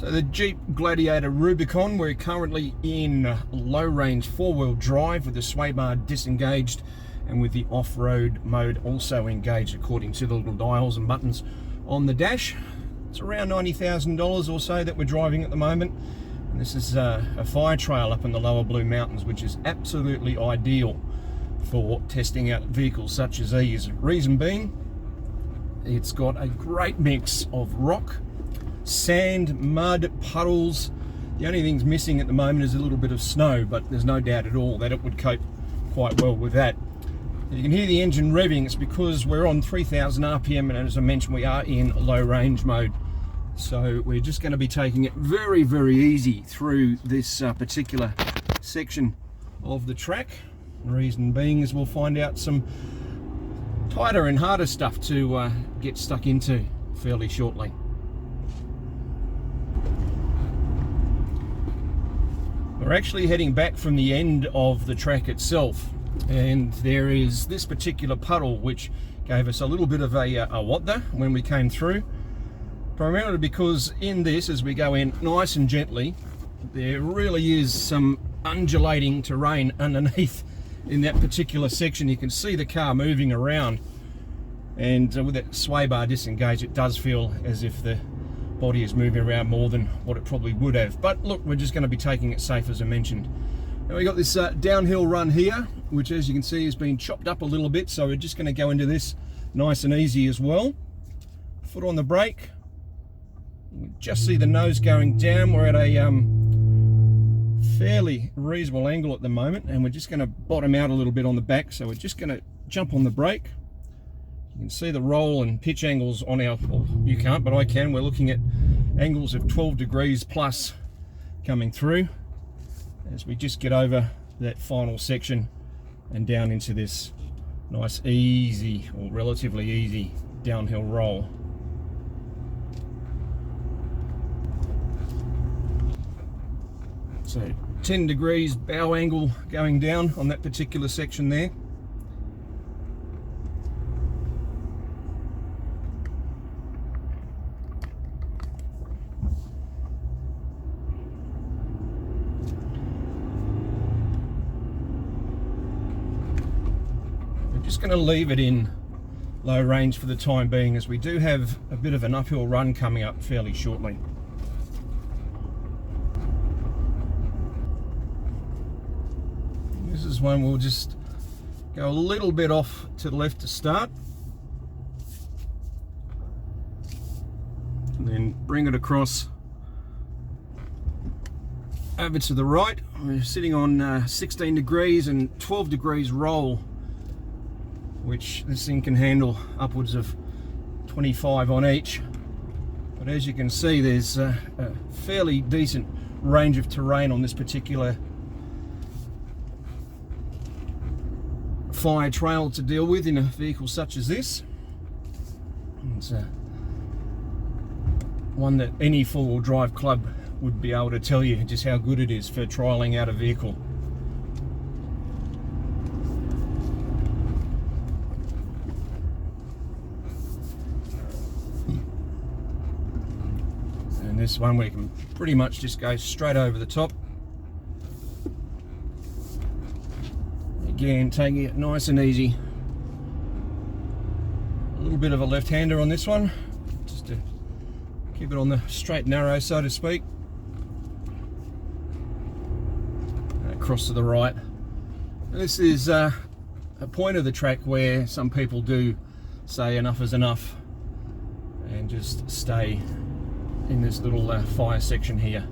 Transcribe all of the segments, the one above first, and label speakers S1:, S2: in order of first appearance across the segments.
S1: So the Jeep Gladiator Rubicon, we're currently in low range 4-wheel drive with the sway bar disengaged and with the off-road mode also engaged according to the little dials and buttons on the dash. It's around $90,000 or so that we're driving at the moment. And this is a fire trail up in the lower Blue Mountains, which is absolutely ideal for testing out vehicles such as these. Reason being, it's got a great mix of rock, sand, mud, puddles. The only thing's missing at the moment is a little bit of snow, but there's no doubt at all that it would cope quite well with that. You can hear the engine revving. It's because we're on 3000 RPM, and as I mentioned, we are in low range mode. So we're just going to be taking it very, very easy through this particular section of the track. The reason being is we'll find out some tighter and harder stuff to get stuck into fairly shortly. We're actually heading back from the end of the track itself, and there is this particular puddle which gave us a little bit of a wadder when we came through, primarily because in this, as we go in nice and gently, there really is some undulating terrain underneath in that particular section. You can see the car moving around, and with that sway bar disengaged, it does feel as if the body is moving around more than what it probably would have. But look, we're just going to be taking it safe, as I mentioned. Now we got this downhill run here, which as you can see has been chopped up a little bit, so we're just going to go into this nice and easy as well. Foot on the brake. We just see the nose going down. We're at a fairly reasonable angle at the moment, and we're just going to bottom out a little bit on the back, so we're just going to jump on the brake. You can see the roll and pitch angles on our, well, you can't, but I can. We're looking at angles of 12 degrees plus coming through as we just get over that final section and down into this nice, easy, or relatively easy downhill roll. So 10 degrees bow angle going down on that particular section there. Just going to leave it in low range for the time being, as we do have a bit of an uphill run coming up fairly shortly. This is one we'll just go a little bit off to the left to start, and then bring it across over to the right. We're sitting on 16 degrees and 12 degrees roll, which this thing can handle upwards of 25 on each. But as you can see, there's a fairly decent range of terrain on this particular fire trail to deal with in a vehicle such as this. It's one that any four-wheel drive club would be able to tell you just how good it is for trialing out a vehicle. And this one we can pretty much just go straight over the top. Again, taking it nice and easy. A little bit of a left-hander on this one, just to keep it on the straight and narrow, so to speak. And across to the right. And this is a point of the track where some people do say enough is enough and just stay in this little fire section here.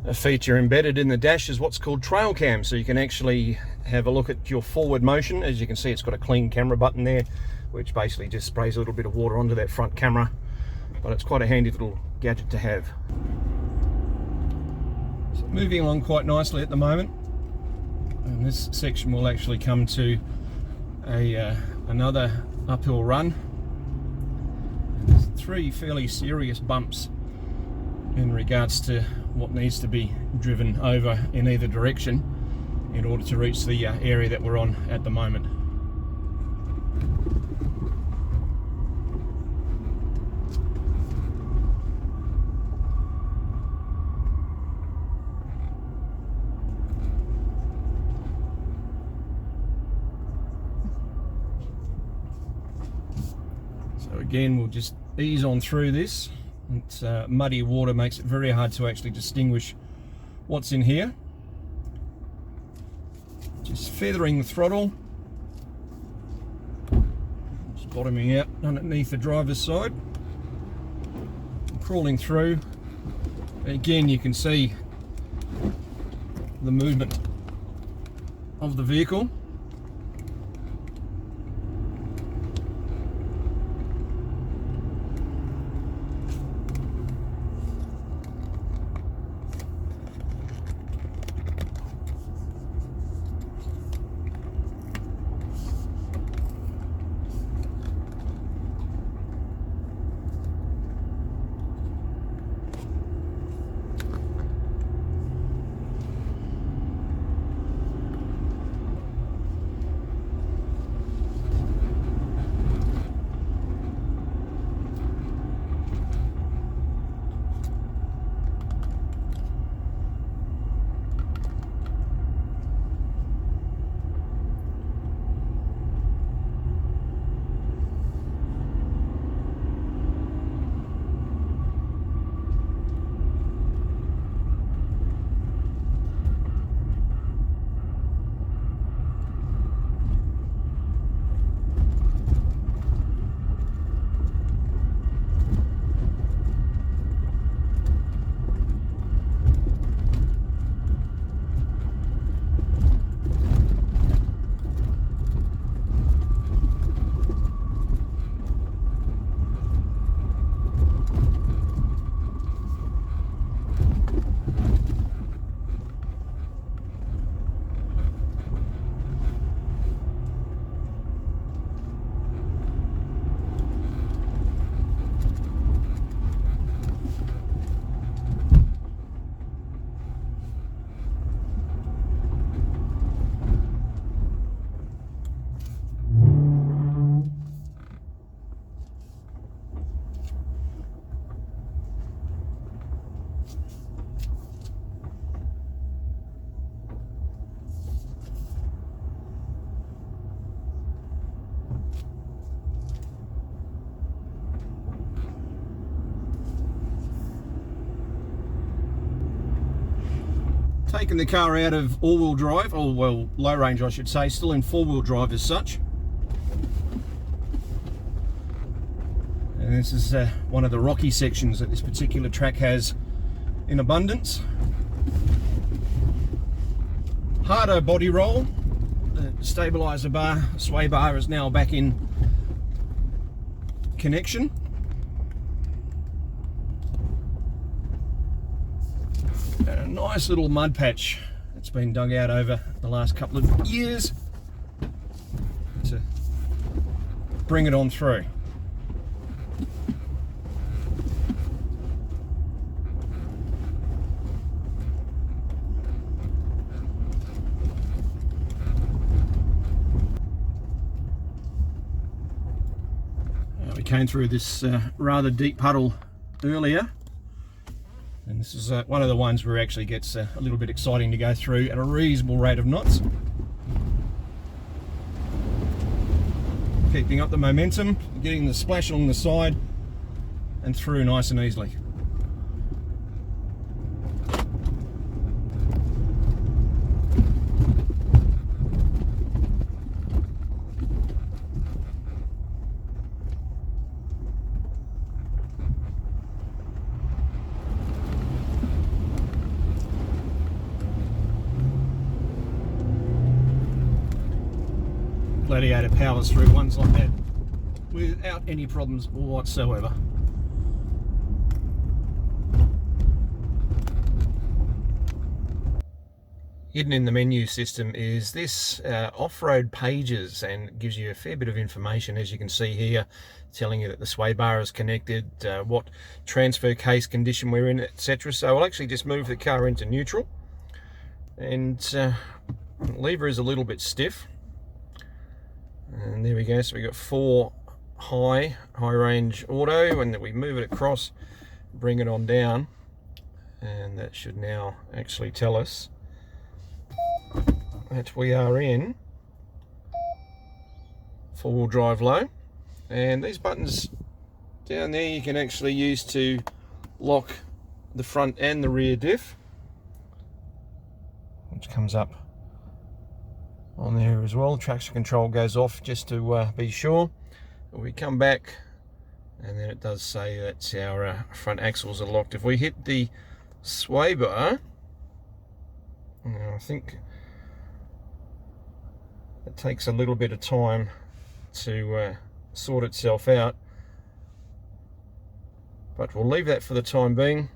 S1: A feature embedded in the dash is what's called trail cam, so you can actually have a look at your forward motion. As you can see, it's got a clean camera button there, which basically just sprays a little bit of water onto that front camera, but it's quite a handy little gadget to have. So moving along quite nicely at the moment, and this section will actually come to a another uphill run. There's 3 fairly serious bumps in regards to what needs to be driven over in either direction in order to reach the area that we're on at the moment. So again, we'll just ease on through this. It's muddy water, makes it very hard to actually distinguish what's in here. Just feathering the throttle, just bottoming out underneath the driver's side, crawling through. Again, you can see the movement of the vehicle. Taking the car out of all-wheel drive, or well, low range I should say, still in four-wheel drive as such. And this is one of the rocky sections that this particular track has in abundance. Harder body roll. The stabiliser bar, sway bar is now back in connection. And a nice little mud patch that's been dug out over the last couple of years to bring it on through. We came through this rather deep puddle earlier. And this is one of the ones where it actually gets a little bit exciting to go through at a reasonable rate of knots. Keeping up the momentum, getting the splash on the side and through nice and easily. Gladiator powers through ones like that without any problems whatsoever. Hidden in the menu system is this off-road pages, and it gives you a fair bit of information, as you can see here, telling you that the sway bar is connected, what transfer case condition we're in, etc. So I'll actually just move the car into neutral, and the lever is a little bit stiff, and there we go. So we got 4 high range auto, and then we move it across, bring it on down, and that should now actually tell us that we are in 4-wheel drive low. And these buttons down there you can actually use to lock the front and the rear diff, which comes up on there as well. Traction control goes off just to be sure. We come back, and then it does say that our front axles are locked. If we hit the sway bar, I think it takes a little bit of time to sort itself out, but we'll leave that for the time being,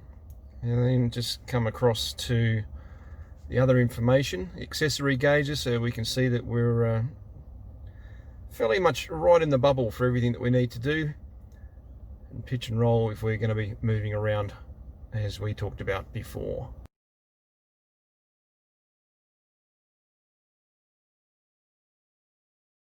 S1: and then just come across to the other information, accessory gauges, so we can see that we're fairly much right in the bubble for everything that we need to do, and pitch and roll if we're going to be moving around as we talked about before.